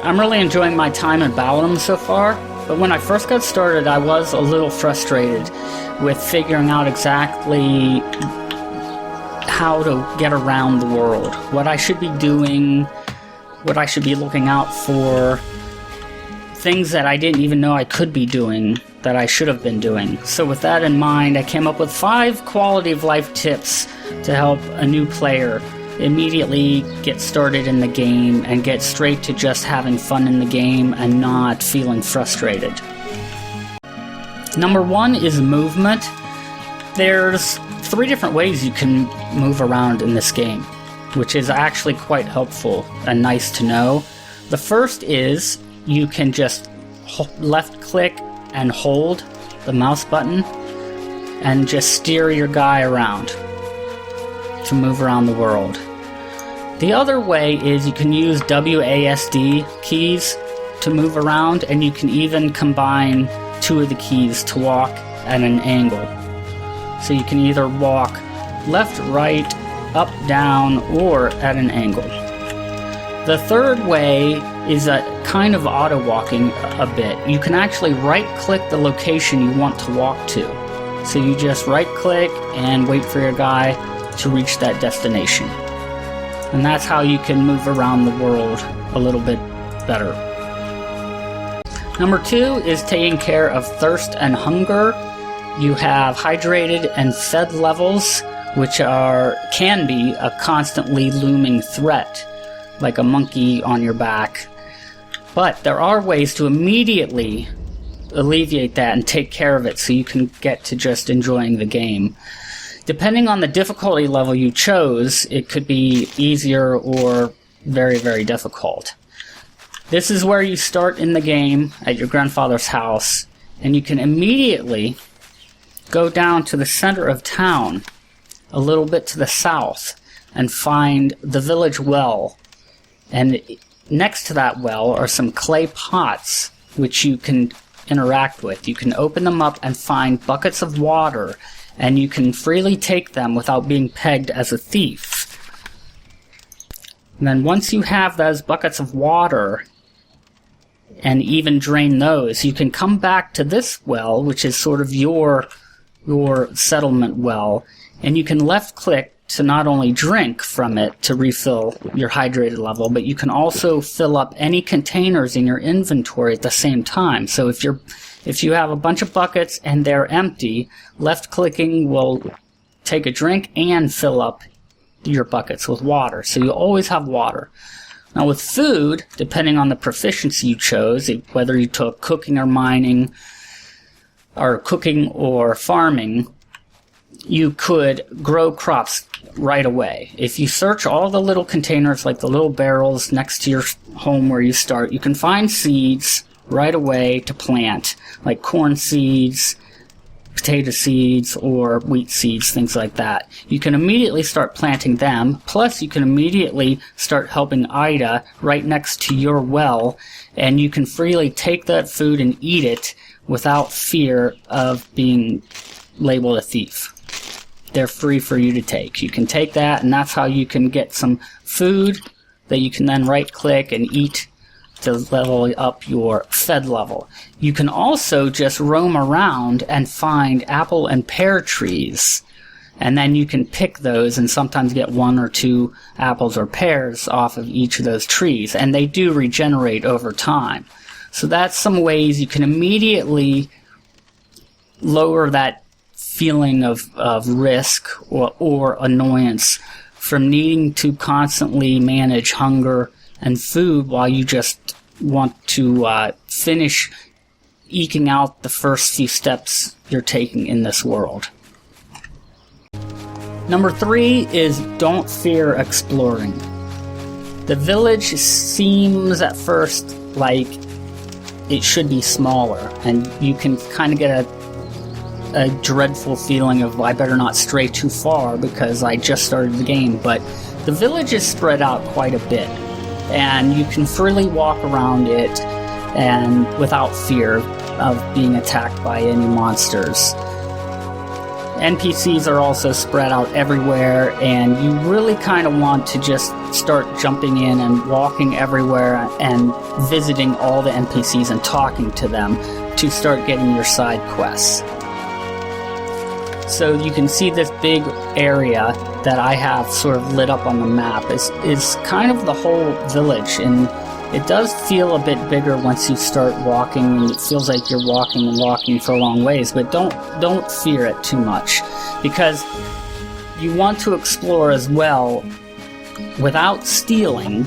I'm really enjoying my time in Balrum so far, but when I first got started, I was a little frustrated with figuring out exactly how to get around the world, what I should be doing, what I should be looking out for, things that I didn't even know I could be doing that I should have been doing. So with that in mind, I came up with 5 quality of life tips to help a new player immediately get started in the game and get straight to just having fun in the game and not feeling frustrated. Number 1 is movement. There's 3 different ways you can move around in this game, which is actually quite helpful and nice to know. The first is you can just left click and hold the mouse button and just steer your guy around to move around the world. The other way is you can use WASD keys to move around, and you can even combine 2 of the keys to walk at an angle. So you can either walk left, right, up, down, or at an angle. The third way is a kind of auto-walking a bit. You can actually right-click the location you want to walk to. So you just right-click and wait for your guy to reach that destination. And that's how you can move around the world a little bit better. Number 2 is taking care of thirst and hunger. You have hydrated and fed levels, which can be a constantly looming threat, like a monkey on your back. But there are ways to immediately alleviate that and take care of it so you can get to just enjoying the game. Depending on the difficulty level you chose, it could be easier or very, very difficult. This is where you start in the game at your grandfather's house, and you can immediately go down to the center of town, a little bit to the south, and find the village well. And next to that well are some clay pots which you can interact with. You can open them up and find buckets of water, and you can freely take them without being pegged as a thief. And then once you have those buckets of water and even drain those, you can come back to this well, which is sort of your settlement well, and you can left click to not only drink from it to refill your hydrated level, but you can also fill up any containers in your inventory at the same time. So if you have a bunch of buckets and they're empty, left clicking will take a drink and fill up your buckets with water. So you always have water. Now with food, depending on the proficiency you chose, whether you took cooking or mining, or cooking or farming, you could grow crops right away. If you search all the little containers, like the little barrels next to your home where you start, you can find seeds right away to plant, like corn seeds, potato seeds, or wheat seeds, things like that. You can immediately start planting them, plus you can immediately start helping Ida right next to your well, and you can freely take that food and eat it without fear of being labeled a thief. They're free for you to take. You can take that, and that's how you can get some food that you can then right-click and eat to level up your fed level. You can also just roam around and find apple and pear trees, and then you can pick those and sometimes get 1 or 2 apples or pears off of each of those trees, and they do regenerate over time. So that's some ways you can immediately lower that feeling of risk or annoyance from needing to constantly manage hunger and food while you just want to finish eking out the first few steps you're taking in this world. Number 3 is don't fear exploring. The village seems at first like it should be smaller, and you can kind of get a dreadful feeling of, I better not stray too far because I just started the game, but the village is spread out quite a bit, and you can freely walk around it and without fear of being attacked by any monsters. NPCs are also spread out everywhere, and you really kind of want to just start jumping in and walking everywhere and visiting all the NPCs and talking to them to start getting your side quests. So you can see this big area that I have sort of lit up on the map is kind of the whole village, and it does feel a bit bigger once you start walking, and it feels like you're walking for a long ways, but don't fear it too much, because you want to explore as well without stealing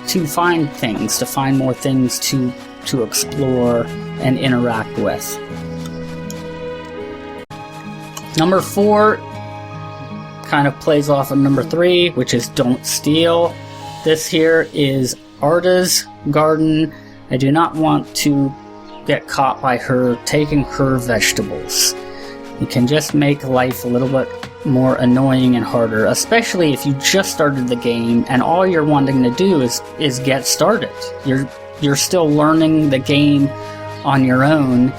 to find things, to find more things to explore and interact with. Number 4 kind of plays off of number 3, which is don't steal. This here is Arda's garden. I do not want to get caught by her taking her vegetables. It can just make life a little bit more annoying and harder, especially if you just started the game and all you're wanting to do is get started. You're still learning the game on your own,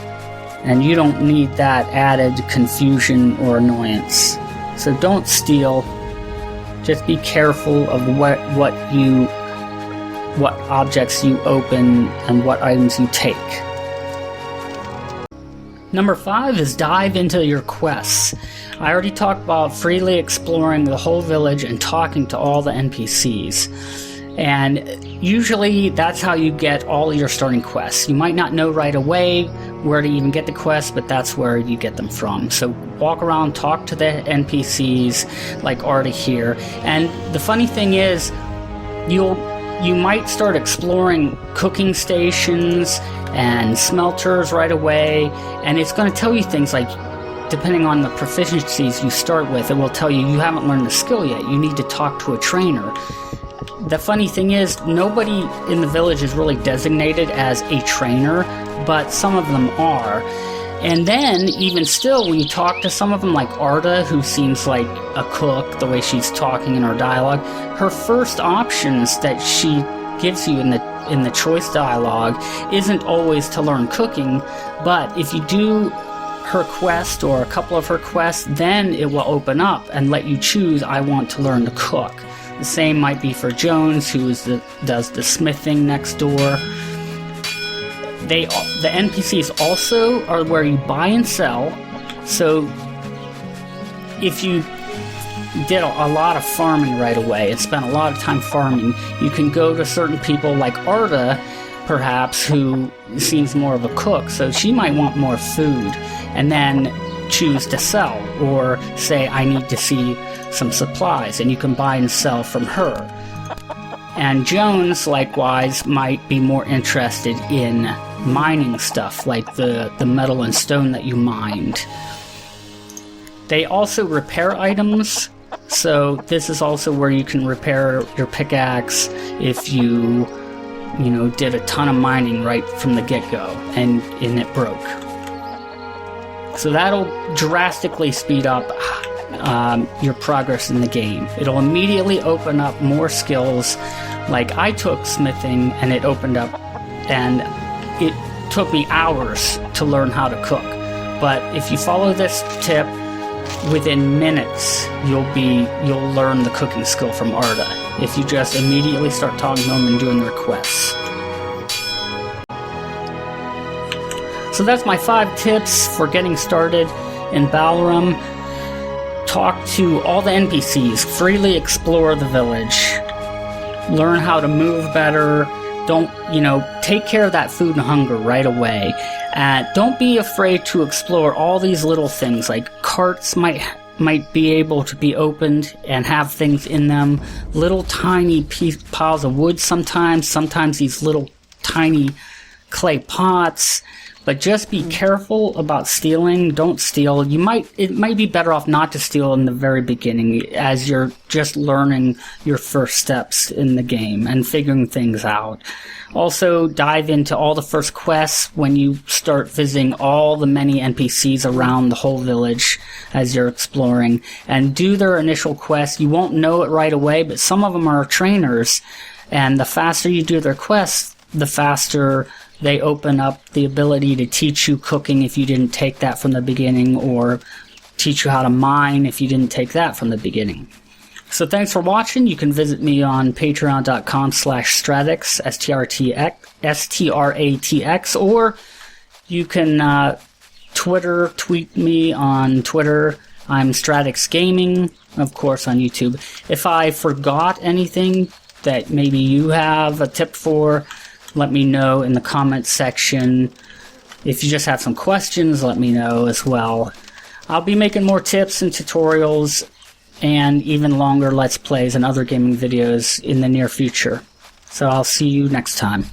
and you don't need that added confusion or annoyance. So don't steal. Just be careful of what objects you open and what items you take. Number 5 is dive into your quests. I already talked about freely exploring the whole village and talking to all the NPCs. And usually that's how you get all your starting quests. You might not know right away where to even get the quests, but that's where you get them from. So walk around, talk to the NPCs like Arda here. And the funny thing is, you might start exploring cooking stations and smelters right away, and it's going to tell you things like, depending on the proficiencies you start with, it will tell you haven't learned the skill yet. You need to talk to a trainer. The funny thing is, nobody in the village is really designated as a trainer, but some of them are. And then, even still, when you talk to some of them, like Arda, who seems like a cook, the way she's talking in her dialogue, her first options that she gives you in the choice dialogue isn't always to learn cooking, but if you do her quest or a couple of her quests, then it will open up and let you choose, I want to learn to cook. The same might be for Jones, who does the smithing next door. The NPCs also are where you buy and sell. So if you did a lot of farming right away and spent a lot of time farming, you can go to certain people like Arda, perhaps, who seems more of a cook, so she might want more food, and then choose to sell, or say, I need to see some supplies, and you can buy and sell from her. And Jones, likewise, might be more interested in mining stuff, like the metal and stone that you mined. They also repair items, so this is also where you can repair your pickaxe if you did a ton of mining right from the get-go and it broke. So that'll drastically speed up your progress in the game. It'll immediately open up more skills. Like I took smithing and it opened up, and it took me hours to learn how to cook. But if you follow this tip, within minutes you'll learn the cooking skill from Arda if you just immediately start talking to them and doing their quests. So that's my 5 tips for getting started in Balrum. Talk to all the NPCs, freely explore the village, learn how to move better. Don't, take care of that food and hunger right away. Don't be afraid to explore all these little things, like carts might be able to be opened and have things in them. Little tiny piles of wood sometimes these little tiny clay pots. But just be careful about stealing. Don't steal. It might be better off not to steal in the very beginning, as you're just learning your first steps in the game and figuring things out. Also, dive into all the first quests when you start visiting all the many NPCs around the whole village as you're exploring, and do their initial quests. You won't know it right away, but some of them are trainers, and the faster you do their quests, the faster they open up the ability to teach you cooking if you didn't take that from the beginning, or teach you how to mine if you didn't take that from the beginning. So thanks for watching. You can visit me on patreon.com/Stratix, S-T-R-A-T-X, or you can tweet me on Twitter. I'm Stratix Gaming, of course, on YouTube. If I forgot anything that maybe you have a tip for, let me know in the comments section. If you just have some questions, let me know as well. I'll be making more tips and tutorials and even longer Let's Plays and other gaming videos in the near future. So I'll see you next time.